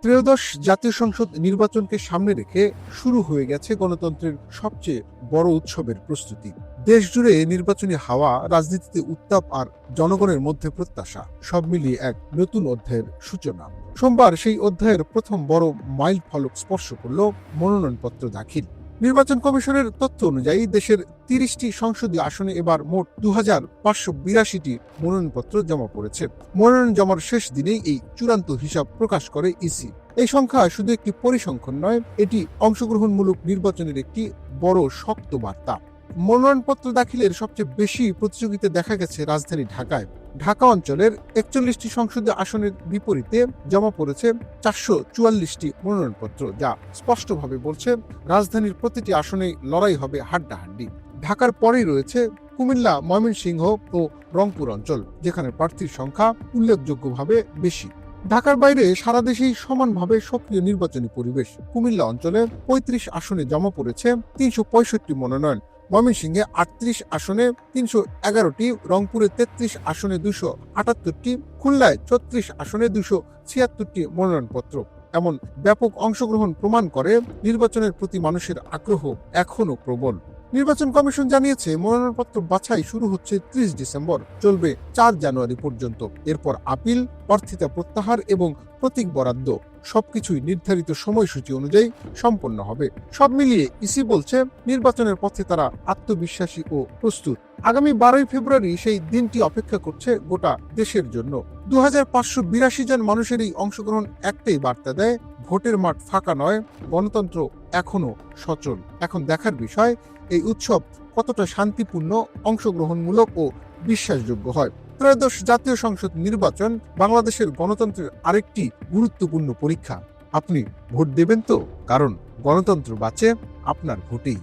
ত্রয়োদশ জাতীয় সংসদ নির্বাচনকে সামনে রেখে শুরু হয়ে গেছে গণতন্ত্রের সবচেয়ে বড় উৎসবের প্রস্তুতি। দেশ জুড়ে নির্বাচনী হাওয়া, রাজনীতিতে উত্তাপ আর জনগণের মধ্যে প্রত্যাশা, সব মিলিয়ে এক নতুন অধ্যায়ের সূচনা। সোমবার সেই অধ্যায়ের প্রথম বড় মাইল ফলক স্পর্শ করল মনোনয়নপত্র দাখিল। নির্বাচন কমিশনের তথ্য অনুযায়ী দেশের 30টি সংসদীয় আসনে এবার মোট 2582টি মনোনয়নপত্র জমা পড়েছে। মনোনয়ন জমার শেষ দিনেই এই চূড়ান্ত হিসাব প্রকাশ করে ইসি। এই সংখ্যা শুধু একটি পরিসংখ্যান নয়, এটি অংশগ্রহণমূলক নির্বাচনের একটি বড় শক্ত বার্তা। মনোনয়নপত্র দাখিলের সবচেয়ে বেশি প্রতিযোগিতা দেখা গেছে রাজধানী ঢাকায়। ঢাকা অঞ্চলের 41টি সংসদীয় আসনের বিপরীতে জমা পড়েছে 444টি মনোনয়নপত্র, যা স্পষ্টভাবে বলছে রাজধানীর প্রতিটি আসনেই লড়াই হবে হাড্ডাহাড্ডি। ঢাকার পরেই রয়েছে কুমিল্লা, ময়মনসিংহ ও রংপুর অঞ্চল, যেখানে প্রার্থীর সংখ্যা উল্লেখযোগ্যভাবে বেশি। ঢাকার বাইরে সারা দেশেই সমানভাবে সক্রিয় নির্বাচনী পরিবেশ। কুমিল্লা অঞ্চলে 35 আসনে জমা পড়েছে 365 মনোনয়ন, ময়মনসিংহে 38 আসনে 311টি, রংপুরে 33 আসনে 278টি, খুলনায় 36 আসনে 276টি মনোনয়নপত্র। এমন ব্যাপক অংশগ্রহণ প্রমাণ করে নির্বাচনের প্রতি মানুষের আগ্রহ এখনো প্রবল। নির্বাচন কমিশন জানিয়েছে মনোনয়নপত্র বাছাই শুরু হচ্ছে 30 ডিসেম্বর, চলবে 4 জানুয়ারি পর্যন্ত। এরপর আপিল, প্রার্থিতা প্রত্যাহার এবং প্রতীক বরাদ্দ সবকিছুই নির্ধারিত সময়সূচি অনুযায়ী সম্পন্ন হবে। সব মিলিয়ে ইসি বলছে নির্বাচনের পথে তারা আত্মবিশ্বাসী ও প্রস্তুত। আগামী 12 ফেব্রুয়ারি সেই দিনটি অপেক্ষা করছে গোটা দেশের জন্য। 2582 জন মানুষের এই অংশগ্রহণ একটাই বার্তা দেয়, ভোটের মাঠ ফাঁকা নয়, গণতন্ত্র এখনো সচল। এখন দেখার বিষয় এই উৎসব কতটা শান্তিপূর্ণ, অংশগ্রহণমূলক ও বিশ্বাসযোগ্য হয়। ত্রয়োদশ জাতীয় সংসদ নির্বাচন বাংলাদেশের গণতন্ত্রের আরেকটি গুরুত্বপূর্ণ পরীক্ষা। আপনি ভোট দেবেন তো? কারণ গণতন্ত্র বাঁচে আপনার ভোটেই।